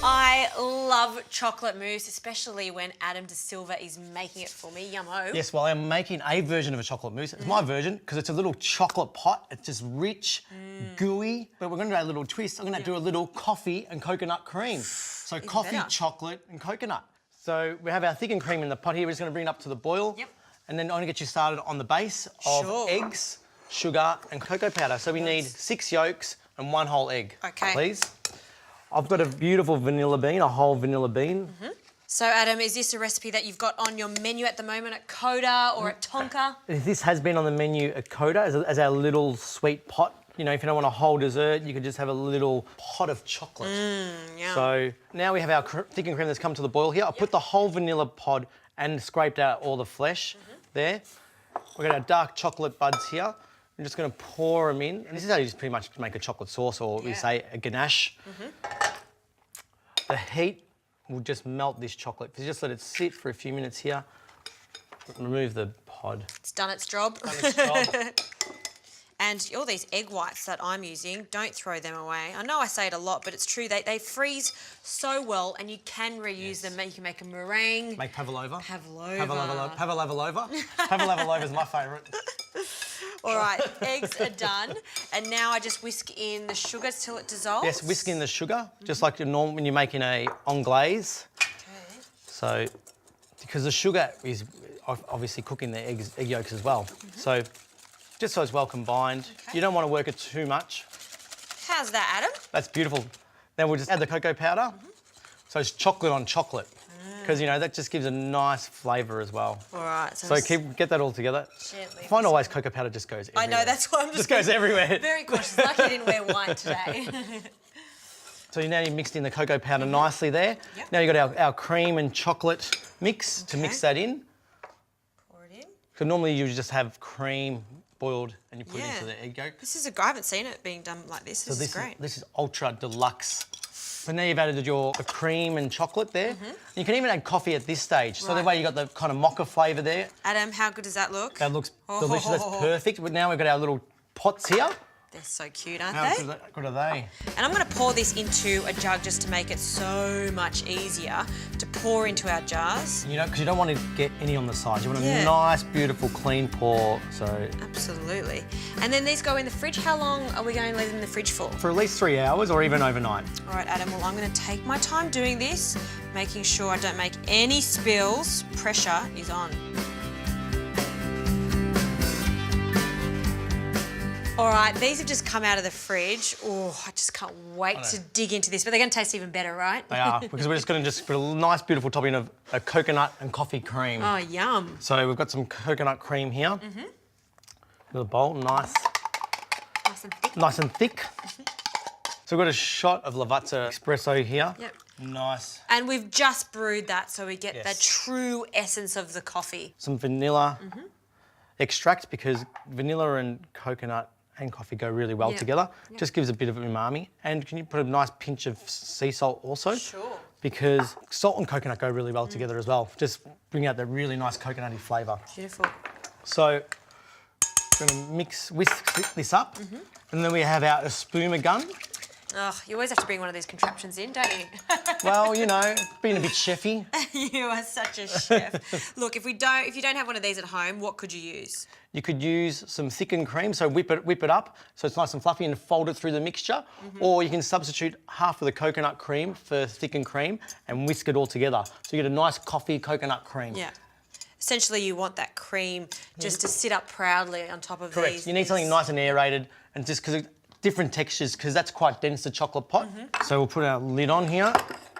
I love chocolate mousse, especially when Adam De Silva is making it for me. Yummo. Yes, well, I'm making a version of a chocolate mousse. It's my version because it's a little chocolate pot. It's just rich, gooey, but we're going to do a little twist. I'm going to do a little coffee and coconut cream. So Even coffee, better. chocolate and coconut. So we have our thickened cream in the pot here. We're just going to bring it up to the boil. Yep. And then I'm going to get you started on the base of eggs, sugar and cocoa powder. So we need 6 yolks and 1 whole egg. Okay. Please. I've got a beautiful vanilla bean, a whole vanilla bean. So, Adam, is this a recipe that you've got on your menu at the moment at Coda or at Tonka? This has been on the menu at Coda as our little sweet pot. You know, if you don't want a whole dessert, you could just have a little pot of chocolate. Yum. So now we have our thickened cream that's come to the boil here. I'll put the whole vanilla pod and scraped out all the flesh there. We've got our dark chocolate buds here. I'm just going to pour them in. And this is how you just pretty much make a chocolate sauce, or we say a ganache. The heat will just melt this chocolate. If you just let it sit for a few minutes here, remove the pod. It's done its job. Done its job. And all these egg whites that I'm using, don't throw them away. I know I say it a lot, but it's true. They freeze so well, and you can reuse them. You can make a meringue. Make pavlova. Pavlova. Pavlova is my favourite. All right, eggs are done. And now I just whisk in the sugar till it dissolves. Yes, whisk in the sugar, just like when you're making a anglaise. Okay. So, because the sugar is obviously cooking the egg yolks as well. So, just so it's well combined. Okay. You don't want to work it too much. How's that, Adam? That's beautiful. Then we'll just add the cocoa powder. So it's chocolate on chocolate. Because, you know, that just gives a nice flavour as well. All right. So get that all together. Gently. I find always cocoa powder just goes everywhere. I know, that's why I'm just goes everywhere. very cautious. Lucky I didn't wear white today. So now you've mixed in the cocoa powder nicely there. Yep. Now you've got our cream and chocolate mix to mix that in. Pour it in. Because normally you just have cream boiled and you put it into the egg yolk. This is I haven't seen it being done like this. This is great. This is ultra deluxe. So now you've added your cream and chocolate there. You can even add coffee at this stage. So that way you've got the kind of mocha flavour there. Adam, how good does that look? That looks delicious. That's perfect. But now we've got our little pots here. They're so cute, aren't How they? good are they? And I'm going to pour this into a jug just to make it so much easier to pour into our jars. You know, because you don't want to get any on the sides. You want a Yeah. nice, beautiful, clean pour. So Absolutely. And then these go in the fridge. How long are we going to leave them in the fridge for? for at least 3 hours or even overnight. All right, Adam, well, I'm going to take my time doing this, making sure I don't make any spills. Pressure is on. All right, these have just come out of the fridge. Oh, I just can't wait to dig into this. But they're going to taste even better, right? They are, because we're just going to put a nice, beautiful topping of a coconut and coffee cream. Oh, yum. So we've got some coconut cream here. The bowl, nice. Nice and thick. Nice and thick. So we've got a shot of Lavazza espresso here. Yep. Nice. And we've just brewed that so we get the Yes. true essence of the coffee. Some vanilla extract, because vanilla and coconut and coffee go really well together. Just gives a bit of umami. And can you put a nice pinch of sea salt also? Sure. Because salt and coconut go really well together as well. Just bring out that really nice coconutty flavour. Beautiful. So we're going to whisk this up. And then we have our espuma gun. Oh, you always have to bring one of these contraptions in, don't you? Well, you know, being a bit chefy. You are such a chef. Look, if you don't have one of these at home, what could you use? You could use some thickened cream, so whip it up so it's nice and fluffy and fold it through the mixture. Or you can substitute half of the coconut cream for thickened cream and whisk it all together. So you get a nice coffee coconut cream. Yeah. Essentially, you want that cream just to sit up proudly on top of Correct. these. You need something nice and aerated, and just because different textures, because that's quite dense, the chocolate pot. So we'll put our lid on here.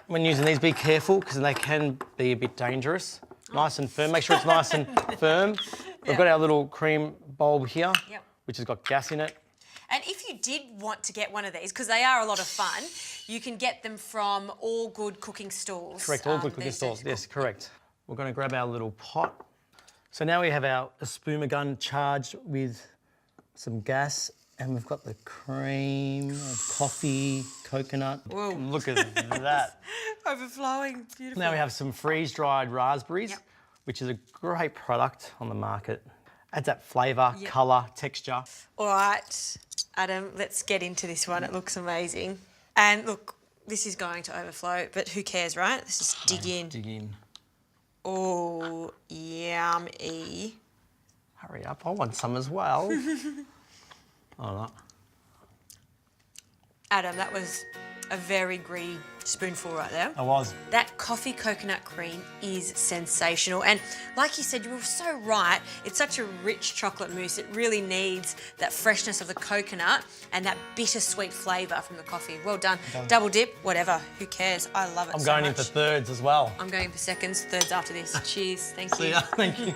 When using these, be careful because they can be a bit dangerous. Nice and firm. Make sure it's nice and firm. We've got our little cream bulb here, which has got gas in it. And if you did want to get one of these, because they are a lot of fun, you can get them from All Good Cooking Stalls. Correct, all good cooking stalls. Yes, correct. We're going to grab our little pot. So now we have our espuma gun charged with some gas, and we've got the cream, coffee, coconut. Whoa. Look at that. Overflowing, beautiful. Now we have some freeze-dried raspberries, which is a great product on the market. Adds that flavour, colour, texture. All right, Adam, let's get into this one. It looks amazing. And look, This is going to overflow, but who cares, right? Let's just dig in. Dig in. Oh, yummy. Hurry up, I want some as well. Oh, no. Adam, that was a very greedy spoonful right there. I was. That coffee coconut cream is sensational. And like you said, you were so right. It's such a rich chocolate mousse. It really needs that freshness of the coconut and that bittersweet flavour from the coffee. Well done. Double dip, whatever. Who cares? I love it I'm so going much. in for thirds as well. I'm going for seconds, thirds after this. Cheers. Thank you. See ya. Thank you.